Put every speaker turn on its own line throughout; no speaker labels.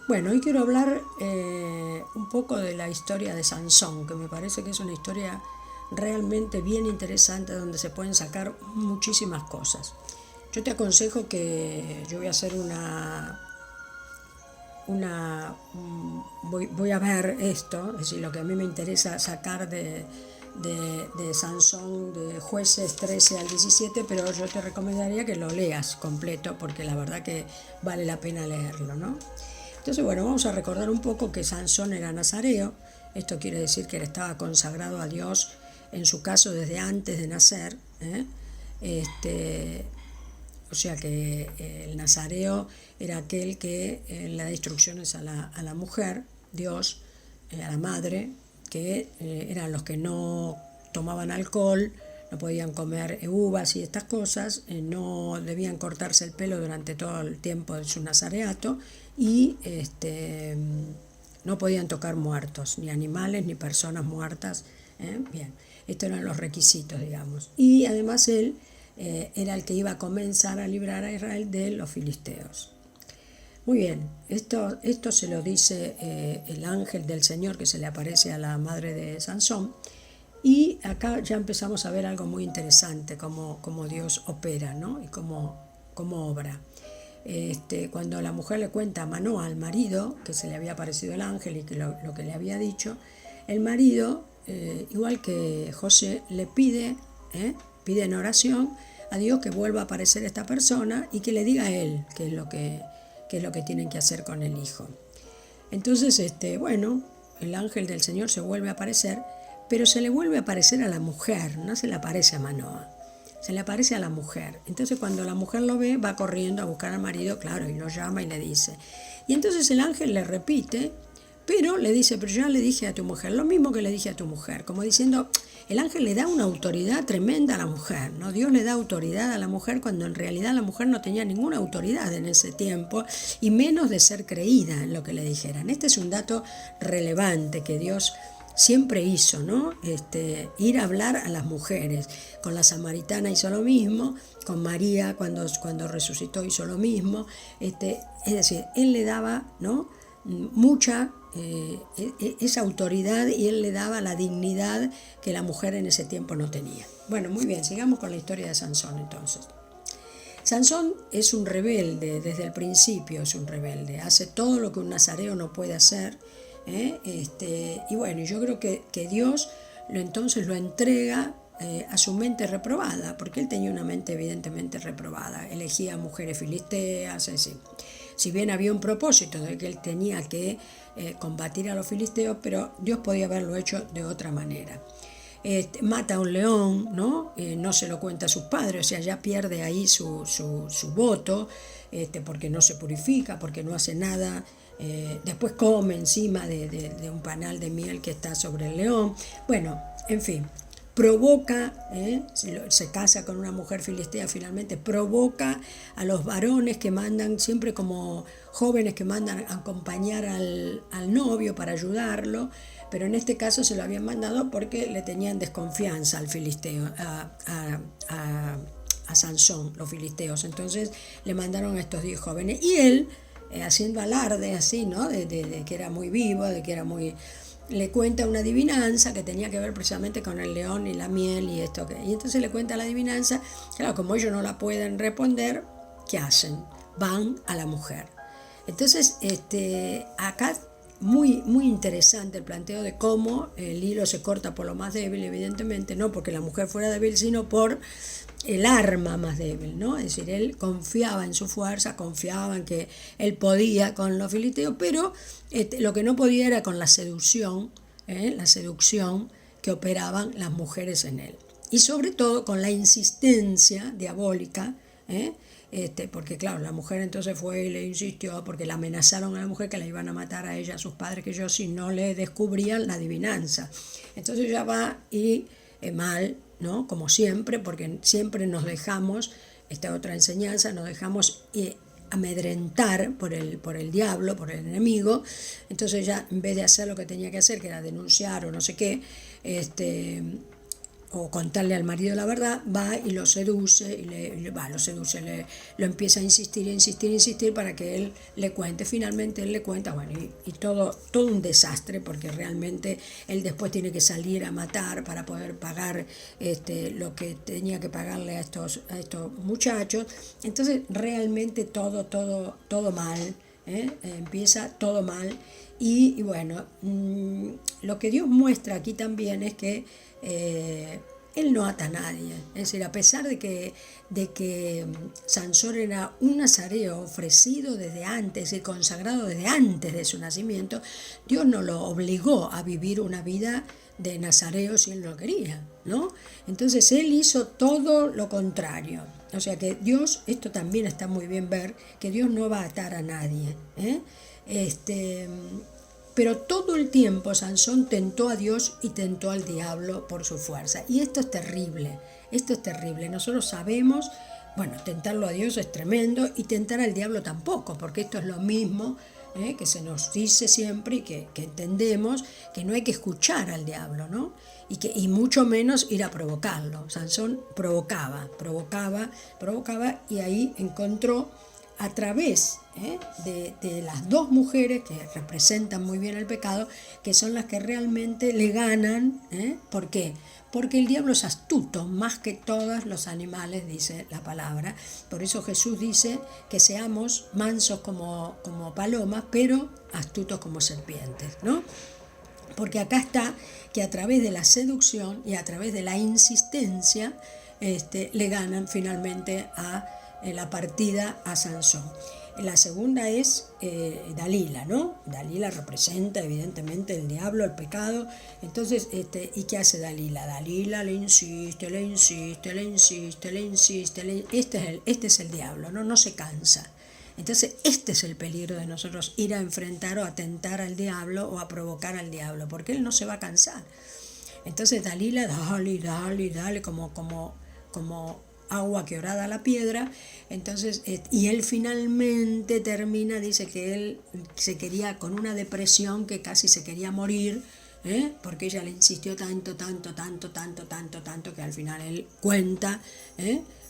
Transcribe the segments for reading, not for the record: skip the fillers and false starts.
Bueno, hoy quiero hablar un poco de la historia de Sansón, que me parece que es una historia realmente bien interesante donde se pueden sacar muchísimas cosas. Yo te aconsejo que yo voy a hacer voy a ver esto, es decir, lo que a mí me interesa sacar de Sansón, de Jueces 13 al 17, pero yo te recomendaría que lo leas completo porque la verdad que vale la pena leerlo, ¿no? Entonces, bueno, vamos a recordar un poco que Sansón era nazareo. Esto quiere decir que él estaba consagrado a Dios, en su caso, desde antes de nacer. O sea que el nazareo era aquel que le da instrucciones a la mujer, Dios, a la madre, que eran los que no tomaban alcohol, no podían comer uvas y estas cosas, no debían cortarse el pelo durante todo el tiempo de su nazareato y no podían tocar muertos, ni animales ni personas muertas. Bien, estos eran los requisitos, digamos. Y además él era el que iba a comenzar a librar a Israel de los filisteos. Muy bien, esto se lo dice el ángel del Señor que se le aparece a la madre de Sansón. Y acá ya empezamos a ver algo muy interesante, cómo Dios opera, ¿no? Y cómo obra. Cuando la mujer le cuenta a Manoa, al marido, que se le había aparecido el ángel y que lo que le había dicho, el marido, igual que José, le pide en oración a Dios que vuelva a aparecer esta persona y que le diga a él qué es lo que tienen que hacer con el hijo. Entonces, bueno, el ángel del Señor se vuelve a aparecer, pero se le vuelve a aparecer a la mujer, no se le aparece a Manoa, se le aparece a la mujer. Entonces cuando la mujer lo ve, va corriendo a buscar al marido, claro, y lo llama y le dice. Y entonces el ángel le repite, pero le dice, pero ya le dije a tu mujer, lo mismo que le dije a tu mujer, como diciendo, el ángel le da una autoridad tremenda a la mujer, ¿no? Dios le da autoridad a la mujer cuando en realidad la mujer no tenía ninguna autoridad en ese tiempo y menos de ser creída en lo que le dijeran. Este es un dato relevante que Dios siempre hizo, ¿no? Ir a hablar a las mujeres. Con la samaritana hizo lo mismo, con María cuando resucitó hizo lo mismo. Es decir, él le daba, ¿no?, mucha esa autoridad y él le daba la dignidad que la mujer en ese tiempo no tenía. Bueno, muy bien, sigamos con la historia de Sansón entonces. Sansón es un rebelde, desde el principio es un rebelde, hace todo lo que un nazareo no puede hacer. Y bueno, yo creo que Dios entonces lo entrega a su mente reprobada, porque él tenía una mente evidentemente reprobada, elegía mujeres filisteas, es decir, si bien había un propósito de que él tenía que combatir a los filisteos, pero Dios podía haberlo hecho de otra manera. Mata a un león, ¿no? No se lo cuenta a sus padres, o sea, ya pierde ahí su voto, porque no se purifica, porque no hace nada. Después come encima de un panal de miel que está sobre el león. Bueno, en fin, provoca, se casa con una mujer filistea finalmente, provoca a los varones que mandan, siempre como jóvenes que mandan a acompañar al novio para ayudarlo, pero en este caso se lo habían mandado porque le tenían desconfianza al filisteo, a Sansón, los filisteos. Entonces le mandaron a estos 10 jóvenes y él, haciendo alarde así, ¿no? De que era muy vivo, de que era muy... Le cuenta una adivinanza que tenía que ver precisamente con el león y la miel y esto. Y entonces le cuenta la adivinanza, claro, como ellos no la pueden responder, ¿qué hacen? Van a la mujer. Entonces, acá muy interesante el planteo de cómo el hilo se corta por lo más débil, evidentemente, no porque la mujer fuera débil, sino por el arma más débil, ¿no? Es decir, él confiaba en su fuerza, confiaba en que él podía con los filisteos, pero lo que no podía era con la seducción que operaban las mujeres en él. Y sobre todo con la insistencia diabólica, porque claro, la mujer entonces fue y le insistió, porque la amenazaron a la mujer que la iban a matar a ella, a sus padres, que ellos si no le descubrían la adivinanza. Entonces ya va y mal, ¿no? Como siempre, porque siempre nos dejamos, esta otra enseñanza, nos dejamos amedrentar por el diablo, por el enemigo. Entonces ya en vez de hacer lo que tenía que hacer, que era denunciar o no sé qué, o contarle al marido la verdad, va y lo seduce, lo empieza a insistir para que él le cuente. Finalmente él le cuenta, bueno, y todo un desastre, porque realmente él después tiene que salir a matar para poder pagar lo que tenía que pagarle a estos muchachos. Entonces realmente todo mal, empieza todo mal. Y bueno, lo que Dios muestra aquí también es que él no ata a nadie. Es decir, a pesar de que Sansón era un nazareo ofrecido desde antes y consagrado desde antes de su nacimiento, Dios no lo obligó a vivir una vida de nazareo si él no quería, ¿no? Entonces él hizo todo lo contrario. O sea que Dios, esto también está muy bien ver, que Dios no va a atar a nadie, pero todo el tiempo Sansón tentó a Dios y tentó al diablo por su fuerza. Y esto es terrible, Nosotros sabemos, bueno, tentarlo a Dios es tremendo y tentar al diablo tampoco, porque esto es lo mismo que se nos dice siempre y que entendemos que no hay que escuchar al diablo, ¿no? Y mucho menos ir a provocarlo. Sansón provocaba y ahí encontró a través de las dos mujeres que representan muy bien el pecado, que son las que realmente le ganan. ¿Por qué? Porque el diablo es astuto, más que todos los animales, dice la palabra. Por eso Jesús dice que seamos mansos como palomas, pero astutos como serpientes, ¿no? Porque acá está que a través de la seducción y a través de la insistencia le ganan finalmente a la partida a Sansón. La segunda es Dalila, ¿no? Dalila representa evidentemente el diablo, el pecado. Entonces, ¿y qué hace Dalila? Dalila le insiste. Este es el diablo, ¿no? No se cansa. Entonces, este es el peligro de nosotros, ir a enfrentar o a tentar al diablo o a provocar al diablo, porque él no se va a cansar. Entonces Dalila, dale, como agua que horada la piedra. Entonces, y él finalmente termina, dice que él se quería, con una depresión, que casi se quería morir, porque ella le insistió tanto, que al final él cuenta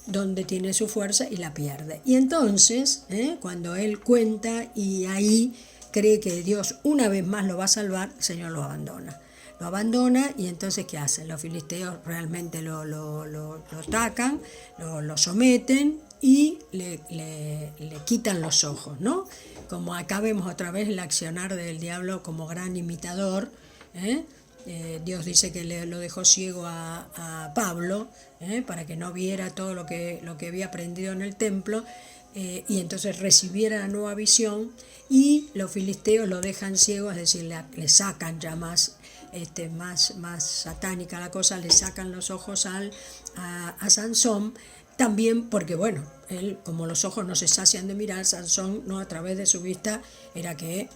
donde tiene su fuerza y la pierde. Y entonces, cuando él cuenta y ahí cree que Dios una vez más lo va a salvar, el Señor lo abandona. Y entonces ¿qué hacen? Los filisteos realmente lo atacan, lo someten y le quitan los ojos, ¿no? Como acá vemos otra vez el accionar del diablo como gran imitador. Dios dice que lo dejó ciego a Pablo, para que no viera todo lo que había aprendido en el templo, y entonces recibiera la nueva visión, y los filisteos lo dejan ciego, es decir, le sacan ya más satánica la cosa, le sacan los ojos a Sansón, también porque, bueno, él, como los ojos no se sacian de mirar, Sansón, ¿no?, a través de su vista era que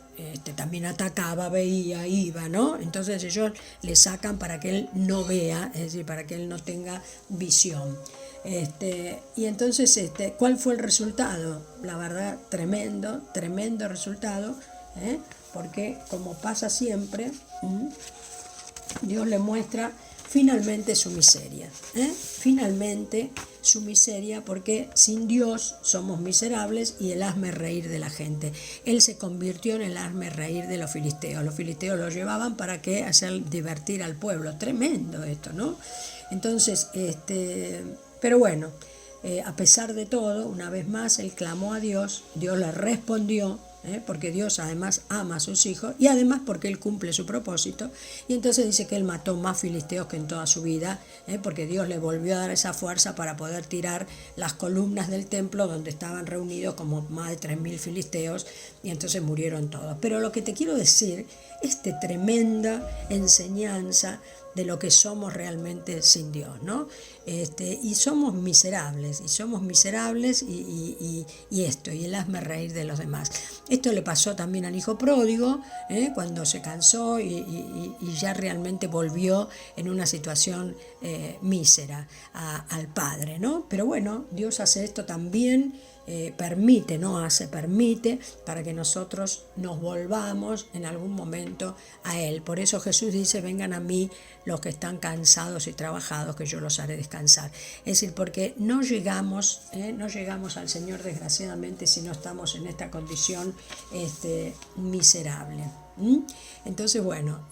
también atacaba, veía, iba, ¿no? Entonces ellos le sacan para que él no vea, es decir, para que él no tenga visión. Y entonces, ¿cuál fue el resultado? La verdad, tremendo resultado, porque como pasa siempre, Dios le muestra finalmente su miseria, porque sin Dios somos miserables y el hazme reír de la gente. Él se convirtió en el hazme reír de los filisteos lo llevaban para que hacer divertir al pueblo. Tremendo esto, ¿no? Entonces, pero bueno, a pesar de todo, una vez más él clamó a Dios, Dios le respondió, porque Dios además ama a sus hijos y además porque él cumple su propósito. Y entonces dice que él mató más filisteos que en toda su vida, porque Dios le volvió a dar esa fuerza para poder tirar las columnas del templo donde estaban reunidos como más de 3.000 filisteos, y entonces murieron todos. Pero lo que te quiero decir es tremenda enseñanza de lo que somos realmente sin Dios, ¿no? Y somos miserables, y el hazme reír de los demás. Esto le pasó también al hijo pródigo, cuando se cansó y ya realmente volvió en una situación mísera al padre, ¿no? Pero bueno, Dios hace esto también permite, no hace, permite para que nosotros nos volvamos en algún momento a Él. Por eso Jesús dice, vengan a mí los que están cansados y trabajados, que yo los haré descansar. Es decir, porque no llegamos al Señor desgraciadamente si no estamos en esta condición miserable. Entonces, bueno,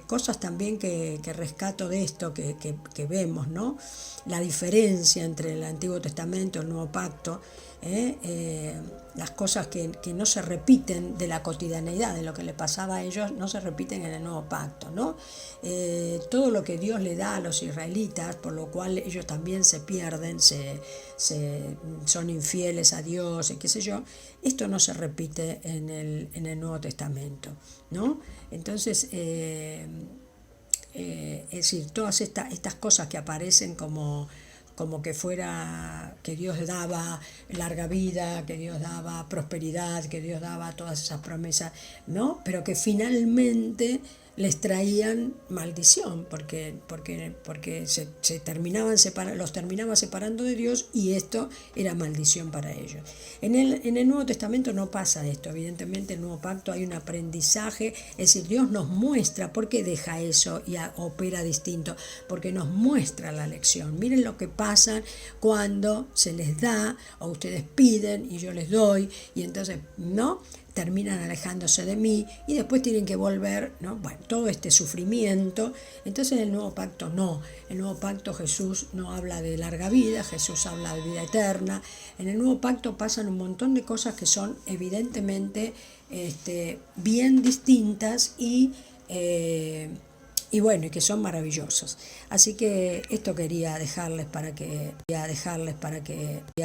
cosas también que rescato de esto, que vemos, ¿no? La diferencia entre el Antiguo Testamento y el Nuevo Pacto, las cosas que no se repiten de la cotidianeidad, de lo que le pasaba a ellos, no se repiten en el Nuevo Pacto, ¿no? Todo lo que Dios le da a los israelitas, por lo cual ellos también se pierden, son infieles a Dios, y qué sé yo, esto no se repite en el Nuevo Testamento, ¿no? Entonces, es decir, todas estas cosas que aparecen como que fuera que Dios daba larga vida, que Dios daba prosperidad, que Dios daba todas esas promesas, ¿no? Pero que finalmente les traían maldición, porque los terminaba separando de Dios, y esto era maldición para ellos. En el Nuevo Testamento no pasa esto, evidentemente en el Nuevo Pacto hay un aprendizaje, es decir, Dios nos muestra por qué deja eso y opera distinto, porque nos muestra la lección. Miren lo que pasa cuando se les da, o ustedes piden y yo les doy, y entonces, ¿no?, terminan alejándose de mí y después tienen que volver, ¿no? Bueno, todo este sufrimiento. Entonces en el Nuevo Pacto no. En el Nuevo Pacto Jesús no habla de larga vida, Jesús habla de vida eterna. En el Nuevo Pacto pasan un montón de cosas que son evidentemente bien distintas y bueno, y que son maravillosas. Así que esto quería dejarles para que